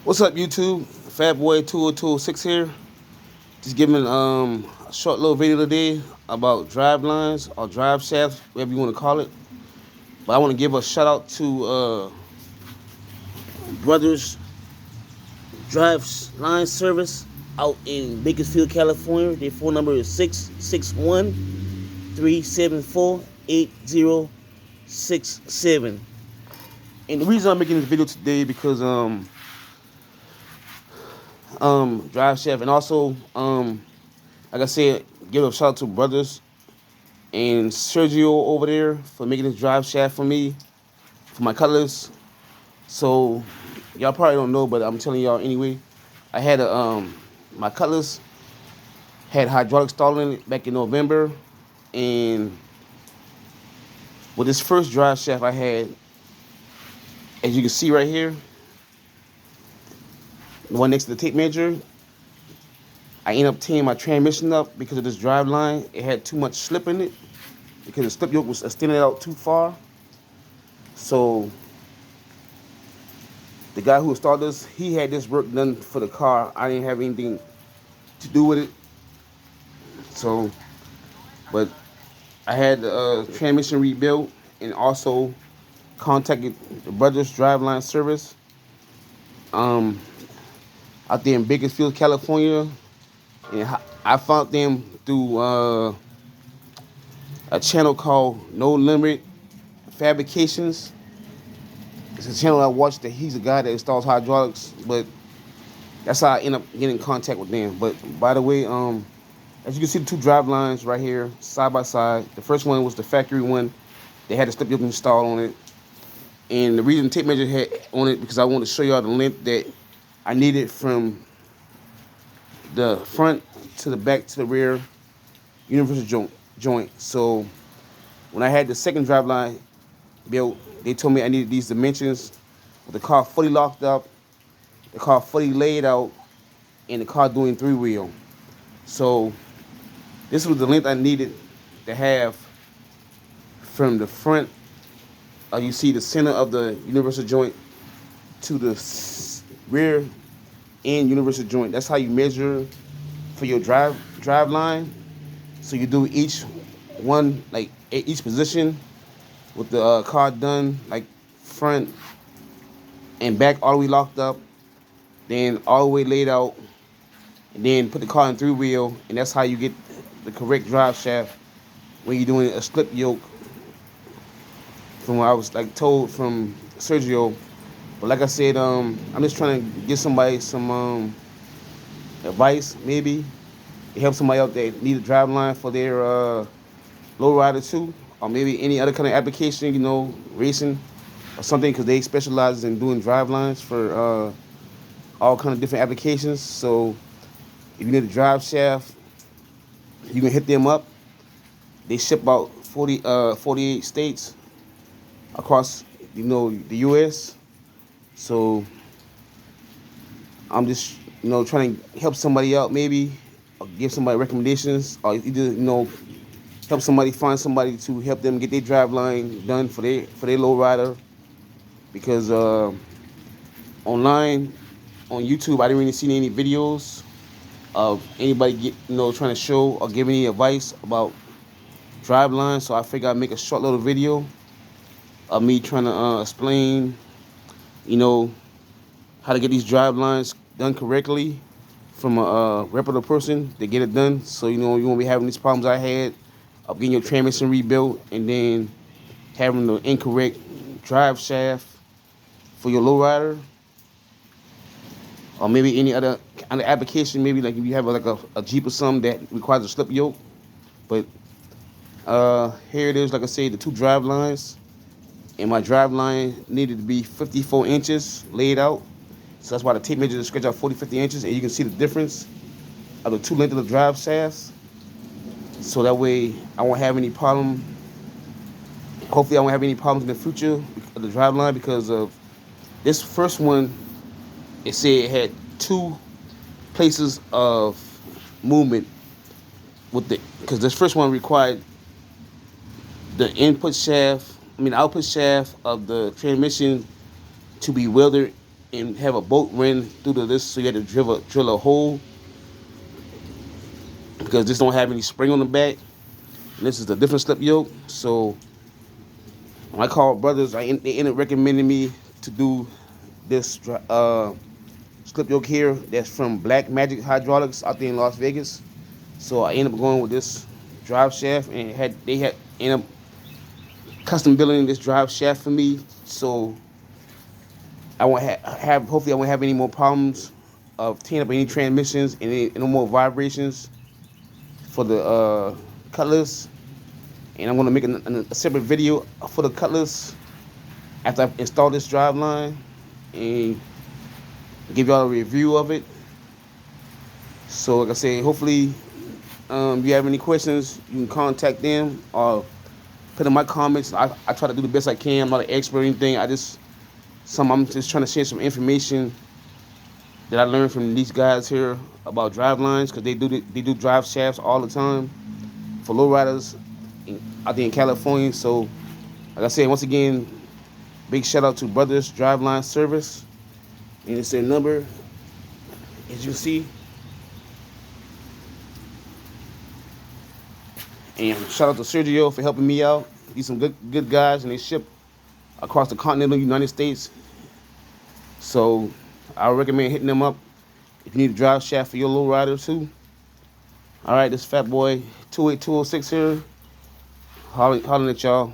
What's up, YouTube? Fatboy20206 here. Just giving a short little video today about drive lines or drive shafts, whatever you want to call it. But I want to give a shout out to Brothers Drive Line Service out in Bakersfield, California. Their phone number is 661-374-8067. And the reason I'm making this video today because drive shaft, and also like I said, give a shout out to Brothers and Sergio over there for making this drive shaft for me, for my cutlass. So y'all probably don't know, but I'm telling y'all anyway. I had my cutlass had hydraulic stall in it back in November, and with this first drive shaft I had, as you can see right here, the one next to the tape measure, I ended up tearing my transmission up because of this drive line. It had too much slip in it because the slip yoke was extended out too far. So the guy who installed this, he had this work done for the car. I didn't have anything to do with it. So, but I had the transmission rebuilt and also contacted the Brothers Driveline Service out there in Bakersfield, California. And I found them through a channel called No Limit Fabrications. It's a channel I watched that he's a guy that installs hydraulics, but that's how I end up getting in contact with them. But by the way, as you can see, the two drive lines right here, side by side. The first one was the factory one. They had a slip yoke installed on it. And the reason the tape measure had on it, because I wanted to show y'all the length that I needed from the front to the back to the rear universal joint. So when I had the second drive line built, they told me I needed these dimensions with the car fully locked up, the car fully laid out, and the car doing three-wheel. So this was the length I needed to have from the front, you see the center of the universal joint, to the rear end universal joint. That's how you measure for your drive line. So you do each one, like each position with the car done, like front and back all the way locked up, then all the way laid out, and then put the car in three-wheel, and that's how you get the correct drive shaft when you're doing a slip yoke, from what I was told from Sergio. But like I said, I'm just trying to give somebody some advice, maybe to help somebody out that need a drive line for their lowrider too, or maybe any other kind of application, you know, racing or something, because they specialize in doing drive lines for all kind of different applications. So if you need a drive shaft, you can hit them up. They ship out 48 states across, you know, the U.S. So I'm just, you know, trying to help somebody out, maybe, or give somebody recommendations, or either, you know, help somebody find somebody to help them get their drive line done for their lowrider. Because online on YouTube, I didn't really see any videos of anybody trying to show or give any advice about drive lines. So I figured I'd make a short little video of me trying to explain, you know, how to get these drive lines done correctly from a reputable person to get it done. So, you know, you won't be having these problems I had of getting your transmission rebuilt and then having the incorrect drive shaft for your lowrider, or maybe any other kind of application. Maybe like if you have like a Jeep or something that requires a slip yoke. But here it is, like I said, the two drive lines. And my drive line needed to be 54 inches laid out. So that's why the tape measure is stretched out 50 inches. And you can see the difference of the two lengths of the drive shafts. So that way I won't have any problem. Hopefully I won't have any problems in the future of the drive line, because of this first one, it said it had two places of movement with the, because this first one required the output shaft of the transmission to be welded and have a bolt ran through this, so you had to drill a hole because this don't have any spring on the back. And this is a different slip yoke. So when I called brothers, they ended up recommending me to do this slip yoke here. That's from Black Magic Hydraulics out there in Las Vegas. So I ended up going with this drive shaft, and they had ended up custom building this drive shaft for me. So I won't have hopefully I won't have any more problems of tearing up any transmissions and no more vibrations for the cutlass. And I'm gonna make a separate video for the cutlass after I install this Driveline and give y'all a review of it. So like I said, hopefully if you have any questions, you can contact them or put in my comments. I try to do the best I can. I'm not an expert or anything. I'm just trying to share some information that I learned from these guys here about drive lines, because they do drive shafts all the time for lowriders out there in California. So like I said, once again, big shout out to Brothers Driveline Service, and it's their number, as you see. And shout out to Sergio for helping me out. These some good guys, and they ship across the continental United States. So I recommend hitting them up if you need a drive shaft for your lowrider too. All right, this Fat Boy 28206 here, hollering at y'all.